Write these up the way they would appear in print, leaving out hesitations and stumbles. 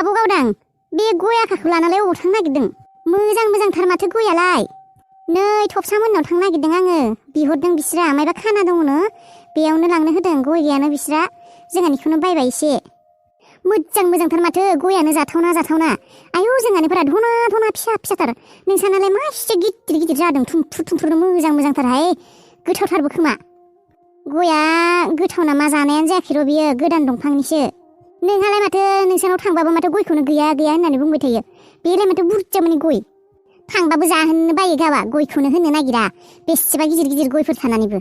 आब' गावदां बे गय आखाखौ लानालाय अबाव थांनो नागिरदों? मोजांथार माथो गयालाय। नै थबसामोननाव थांनो नागिरदों आङो। बिहरदों बिस्रा मायबा खाना दङनो बेयावनो लांनो होदों। गय गैयानो बिस्रा, जोंहानिखौनो बायबाय एसे। मोजांथार माथो गयानो जाथावना। आयौ जोंहानिफोरा धना फिसाथार। नोंसानालाय मा एसे गिदिर जादों थुमफ्रु मोजांथारहाय। गोथावथारबो खोमा। गया गोथावना मा जानायानो जायाखै र' बियो, गोदान दंफांनिसो। नोंहालाय माथो नोंसानाव थांबाबो माथो गयखौनो गैया होननानै बुंबाय थायो। बेलाय माथो बुरजा मानि गय। थांबाबो जाहोनो बायो गावा, गयखौनो होनो नागिरा। बेसेबा गिदिर गयफोर थानानैबो।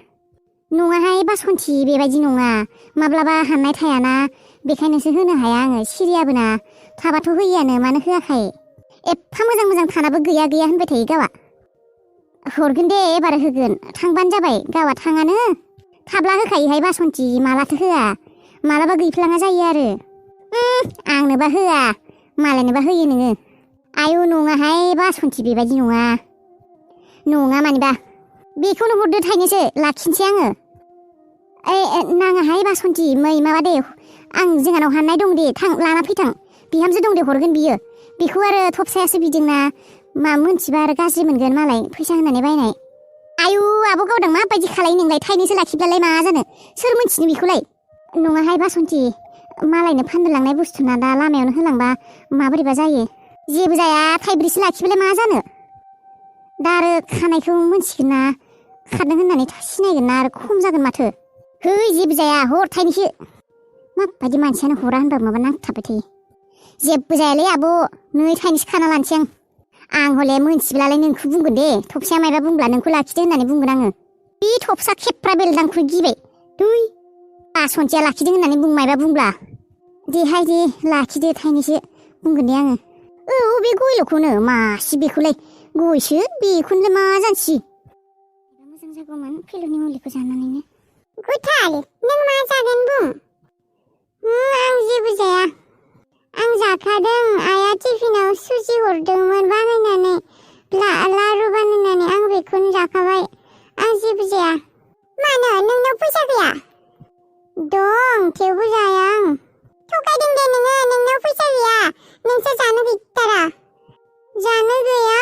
नङाहाय बासन्थि, बेबायदि नङा। माब्लाबा हाननाय थायाना, बेखायनोसो होनो हाया आङो। सिरियाबोना, थाबाथ' होयोआनो, मानो होआखाय। एफा मोजां थानाबो गैया होनबाय थायो गावा। हरगोन दे एबार होगोन, थांबानो जाबाय। गावा थाङानो, थाब्ला होखायोहाय बासन्थि, मालाथो होआ। मालाबा गैफ्लाङा जायो आरो। आंनोबा होआ, मालायनोबा होयो नोङो। आयु नङाहाय बासन्थि, बेबायदि नङा मानिबा। बेखौनो हरदो थाइनैसो, लाखिनोसै आङो। नाङाहाय बासन्थि, माबा दे, आं जोंहानाव हाननाय दं दे, थां लाना फैथां। बिहामजो दं दे, हरगोन बियो। बेखौ आरो थबसायासो बिदोंना, मा मोनथिबा आरो गाज्रि मोनगोन मालाय फैसा होनानै बायनाय। आयु आब' गावदां माबायदि खालाय नोंलाय? थाइनैसो लाखिब्लालाय मा जानो, सोर मोनथिनो बेखौलाय। नङाहाय बासन्थि, मालायनो फाननो लांनाय बुस्थुना, दा लामायावनो होलांबा माबोरैबा जायो। जेबो जाया, थाइब्रैसो लाखिब्लालाय मा जानो। दा आरो खानायखौ मोनथिगोन ना, खारदों होननानै सिनायगोन ना, आरो खम जागोन माथो। है जेबो जाया, हर थाइनैसो। माबायदि मानसियानो हरा होनबा माबा नांथाबबाय थायो। जेबो जायालै आब', नै थाइनैसो खाना लानोसै आं हले मोनथिब्लालाय नोंखौ बुंगोन दे। थबसाया मायबा बुंब्ला नोंखौ लाखिदो होननानै बुंगोन आङो। बे थबसा खेफ्रा बेलदांखौ गिबाय। बासन्थिया लाखिदों होननानै मायबा बुंब्ला। देहाय दे लाखिदो थाइनैसो, बुंगोन दे आङो। बे गयल'खौनो मासे, बेखौलाय गयसो, बेखौनोलाय मा जानसि। मोजां जागौमोन फिलौनि मुलिखौ जानानैनो। गुथाल, नों मा जागोन बुं। आं जेबो जाया। आं जाखादों। आइया टिफिनाव सुजि हरदोंमोन बानायनानै, लारु बानायनानै, आं बेखौनो जाखाबाय। आं जेबो जाया। मानो नोंनाव फैसा गैया? दं, थेवबो जाया आं। थगायदों दे नोङो, नोंनाव फैसा गैया। नोंसो जानो गैथारा। जानो गैया?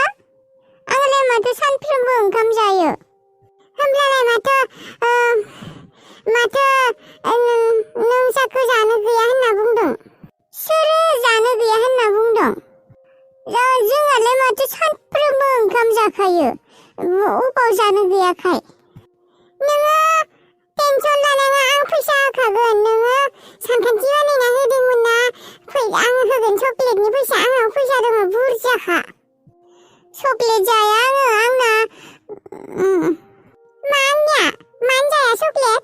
आंलाय माथो सानफ्रोमबो ओंखाम जायो। होमब्लालाय माथो नोंसाखौ जानो गैया होनना बुंदों? सोरो जानो गैया होनना बुंदों? जोंहालाय माथो सानफ्रोमबो ओंखाम जाखायो। अबाव जानो गैयाखाय? नोङो टेनसन लानाङा, आं फैसा होखागोन। नोङो सानखान्थि बानायना होदोंमोन ना, आं होगोन चक्लेटनि फैसा। आंनाव फैसा दङ बुरजाखा। चक्लेट जाया आङो, आंना मानो जाया चक्लेट?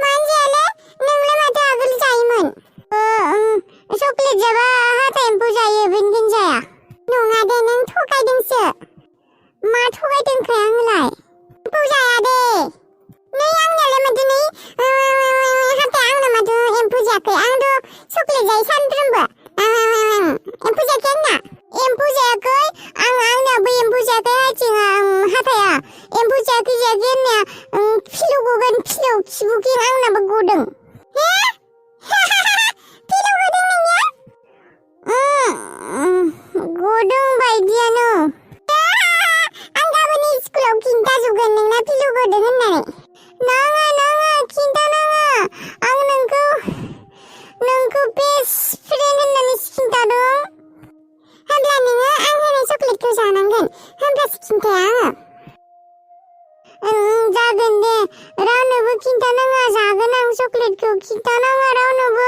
मानो जायालै? नोंलाय माथो आगोल जायोमोन। चक्लेट जाबा हाथाइ एम्फौ जायो, बेनिखायनो जाया। नङा दे, नों थगायदोंसो। मा थगायदोंखाय आंलाय? एम्फौ जाया दे। नै आंनियालाय माथो हाथाइ, आंना माथो एम्फौ जायाखै। आंथ' चक्लेट जायो सानफ्रोमबो। एम्फौ जायाखै आंना। एम्फौ जायाखै, आंनाबो एम्फौ जायाखै। हाथाइया एम्फौ जायाखै होननाया फिलौ गगोन, खिबुखिं आंनाबो गदों। फिलौ गदों नोंनिया? गदों बायदियानो। आं गाबोन स्कुलाव खिन्थाजोबगोन नोंना फिलौ गदों होननानै। नाङा खिन्थानाङा। आं नोंखौ बेस्ट फ्रेन्ड होननानैसो खिन्थादों। होमब्ला नोङो आं होनाय चक्लेटखौ जानांगोन, होमब्लासो खिन्थाया आङो। जागोन दे, रावनोबो खिन्थानाङा। जागोन आं चक्लेटखौ। खिन्थानाङा रावनोबो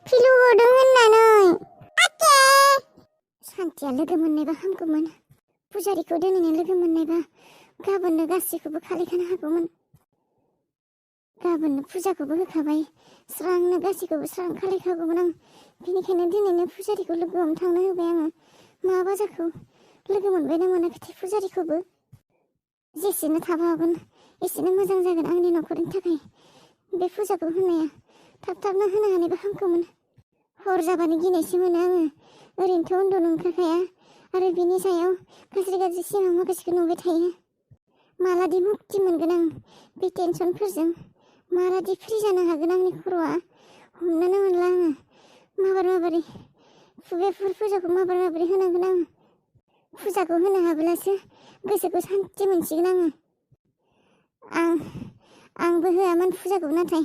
फिलौ गदों होननानै। सान्थिया लोगो मोननायबा हामगौमोन। पुजारिखौ दिनैनो लोगो मोननायबा गाबोननो गासैखौबो खालायखानो हागौमोन। गाबोननो फुजाखौबो होखाबाय, स्रांनो गासैखौबो स्रां खालायखागौमोन आं। बेनिखायनो दिनैनो पुजारिखौ लोगो हमनो थांनो होबाय आङो। माबा जाखो, लोगो मोनबाय ना मोनाखैथाय पुजारिखौबो। जेसेनो थाब हागोन एसेनो मोजां जागोन आंनि न'खरनि थाखाय। बे फुजाखौ होनाया थाबनो होनो हानायबा हामगौमोन। हर जाबानो गिनायसो मोनो आङो। ओरैनोथ' उन्दुनो ओंखारखाया, आरो बिनि सायाव गाज्रि सिमां माखासेखौ नुबाय थायो। मालादि मुक्ति मोनगोन आं बे टेनसनफोरजों? मालादि फ्रि जानो हागोन आंनि खर'आ? हमनोनो मोनला आङो। माबोरै बेफोर फुजाखौ माबोरै होनांगोन आङो फुजाखौ होनो हाब्लासो गोसोखौ सान्थि मोनसिगोन आंबो होआमोन फुजाखौ नाथाय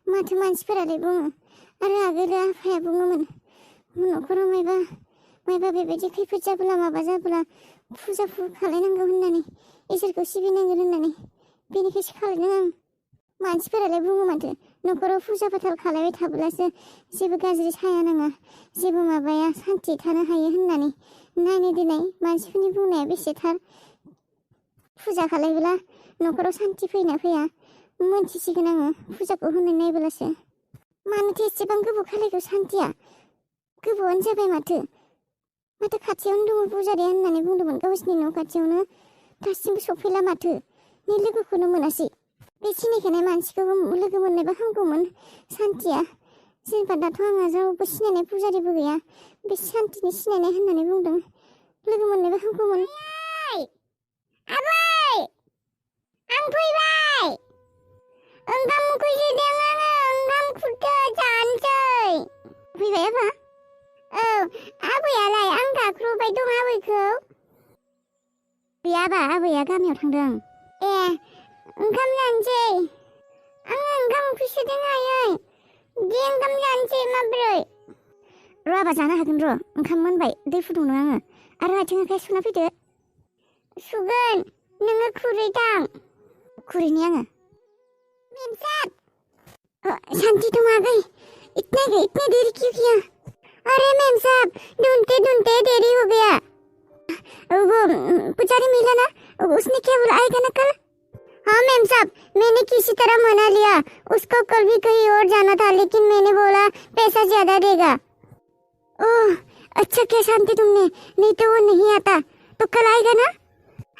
माथो मानसिफोरालाय बुङो आरो आगोलो आफाया बुङोमोन न'खराव मायबा बेबायदि खैफोद जाब्ला माबा जाब्ला फुजा खालायनांगौ होननानै इसोरखौ सिबिनांगोन होननानै बेनिखायसो खालायदों आं मानसिफोरालाय बुङो माथो न'खराव फुजा फाथाल खालायबाय थाब्लासो जेबो गाज्रि साया नाङा जेबो माबाया सान्थि थानो हायो होननानै नायनो दिनै मानसिफोरनि बुंनाया बेसेथार फुजा खालायब्ला न'खराव सान्थि फैना फैया मोनथिसिगोन आङो फुजाखौ होनो नायब्लासो मानोथो एसेबां गोबाव खालायखौ सान्थिया गोबावानो जाबाय माथो खाथियावनो दङ पुजारिया होननानै बुंदोंमोन गावसिनि न' खाथियावनो दासिमबो सफैला माथो नै लोगोखौनो मोनासै बे सिनायखानाय मानसिखौ लोगो मोननायबा हामगौमोन सान्थिया जेनेबा दाथ' आंहा रावबो सिनायनाय पुजारिबो गैया बे सान्थिनि सिनायनाय होननानै बुंदों लोगो मोननायबा हामगौमोन आबै आं फैबाय ओंखाम उखैसोदों आङो ओंखाम खुरदो जानोसै फैबाय आबा औ आबैयालाय आं गाख्रबबाय दं आबैखौ गैयाबा आबैया गामियाव थांदों ए ओंखाम जानोसै आङो ओंखाम उखैसोदों आयै दे ओंखाम जानोसै माब्रै र' आबा जानो हागोन र' ओंखाम मोनबाय दै फुदुंनो आङो आरो आथिं आखाइ सुना फैदो सुगोन नोङो खुरै दां खुरैनि आङो मेमसाब शांति तुम आ गई इतने देर क्यों किया अरे मेम साहब ढूंढते देरी हो गया वो पुजारी मिला ना उसने क्या बोला आएगा ना कल हाँ मेम साहब मैंने किसी तरह मना लिया उसको कल भी कहीं और जाना था लेकिन मैंने बोला पैसा ज्यादा देगा ओह अच्छा क्या शांति तुमने नहीं तो वो नहीं आता तो कल आएगा ना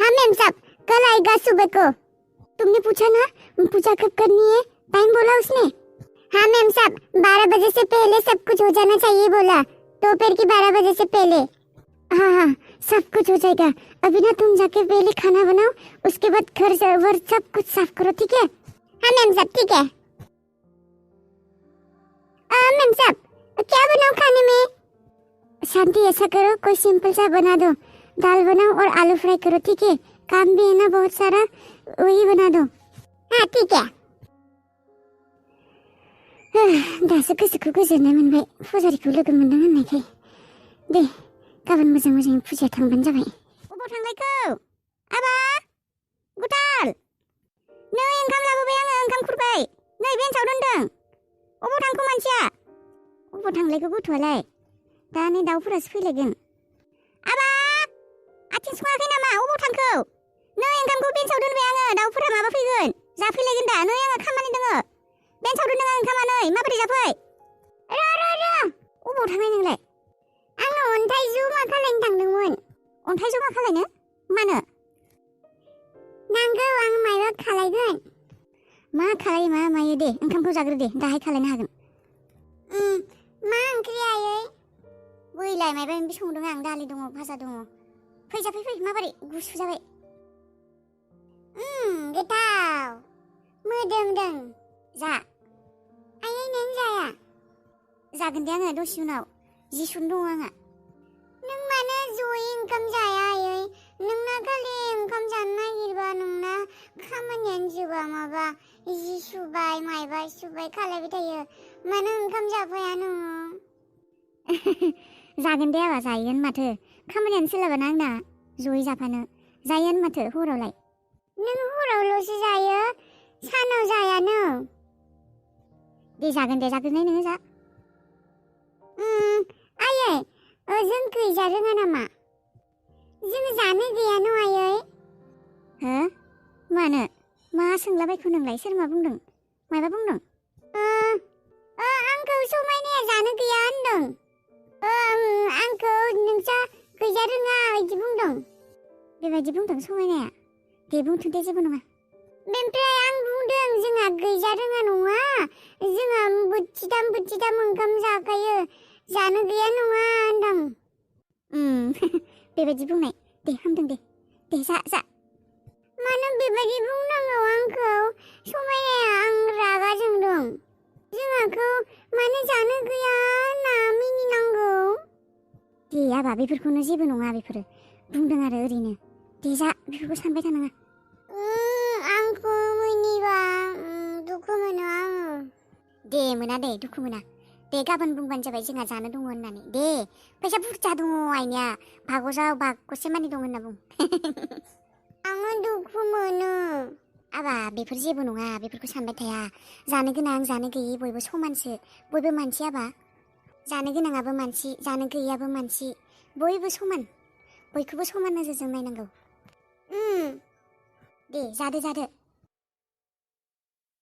हाँ मेम साहब कल आएगा सुबह को तुमने पूछा ना पूजा कब करनी है टाइम बोला उसने हाँ मैम साहब 12 बजे से पहले सब कुछ हो जाना चाहिए बोला दोपहर की 12 बजे से पहले हाँ सब कुछ हो जाएगा अभी ना तुम जाके पहले खाना बनाओ उसके बाद घर वर सब कुछ साफ करो ठीक है हाँ मैम साहब ठीक है मैम साहब क्या बनाओ खाने में शांति ऐसा करो कोई सिंपल सा बना दो दाल बनाओ और आलू फ्राई करो ठीक है काम भी है ना बहुत सारा वही बना दो हाँ ठीक है दासो गोसोखौ गोजोननाय मोनबाय पुजारिखौ लोगो मोनदों होननायखाय दे गाबोन मोजाङै फुजायाव थांबानो जाबाय अबाव थांलायखो आबा गुटाल नै ओंखाम लाबोबाय आङो ओंखाम खुरबाय नै बेन्साव दोनदों अबाव थांखो मानसिया अबाव थांलायखो गथ'आलाय दा नै दाउफोरासो फैलायगोन आबा आथिं सुङाखै नामा अबाव थांखो नै ओंखामखौ बेन्साव दोनबाय आङो दाउफोरा माबा फैगोन जाफैलायगोन दा नै आङो खामानि दङ बेन्साव दोनदों आं ओंखामा नै माबोरै जाफै र' अबाव थांनाय नोंलाय आङो अन्थाइ जमा खालायनो थांदोंमोन अन्थाइ जमा खालायनो मानो नांगौ आं माबा खालायगोन मा खालायो मा मायो दे ओंखामखौ जाग्रो दे दाहाय खालायनो हागोन मा ओंख्रि आयै बैलाय माबा माबि संदों आं दालि दङ भाजा दङ फै माबोरै गुसु जाबाय गोथाव मोदोमदों जा आयै नों जाया जागोन दे आङो दसे उनाव जि सुनो दङ आंहा नों मानो जयै ओंखाम जाया आयै नोंना खालि ओंखाम जानो नागिरबा नोंना खामानियानो जोबा माबा जि सुबाय मायबा सुबाय खालायबाय थायो मानो ओंखाम जाफाया नोङो जागोन दे आबा जायोन माथो खामानियानो सोलाबाना आंना जयै जाफानो जायोन माथो हरावलाय नों हरावल'सो जायो सानाव जायानो दे जागोन दे जाग्रोनाय नोङो जा आयै जों गैजा रोङा नामा जों जानो गैया न' आयै हो मानो मा सोंलाबायखो नोंलाय सोर मा बुंदों मायबा बुंदों आंखौ समायनाया जानो गैया होनदों आंखौ नोंसा गैजा रोङा बिदि बुंदों बेबायदि बुंदों समायनाया दे बुंथों दे जेबो नङा बेनिफ्राय आं बुंदों जोंहा गैजा रोङा नङा जोंहा बोथिथाम ओंखाम जाखायो जानो गैया नङा होनदों बेबायदि बुंनाय दे हामदों दे जा मानो बेबायदि बुंनांगौ आंखौ समायनाया आं रागा जोंदों जोंहाखौ मानो जानो गैया होनना आबा बेफोरखौनो जेबो नङा बेफोरो बुंदों आरो ओरैनो दे जा बेफोरखौ सानबाय थानाङा आंखौ मोनिबा दुखु मोनो आङो दे मोना दे दुखु मोना दे गाबोन बुंबानो जाबाय जोंहा जानो दङ होननानै दे फैसा बुरजा दङ आइनिया भागजाव भागसे मानि दं होनना बुं आङो दुखु मोनो आबा बेफोर जेबो नङा बेफोरखौ सानबाय थाया जानो गोनां जानो गैयि बयबो समानसो बयबो मानसि आबा जानो गोनाङाबो मानसि जानो गैयियाबो मानसि बयबो समान बयखौबो समान नोजोरजों नायनांगौ दे जादो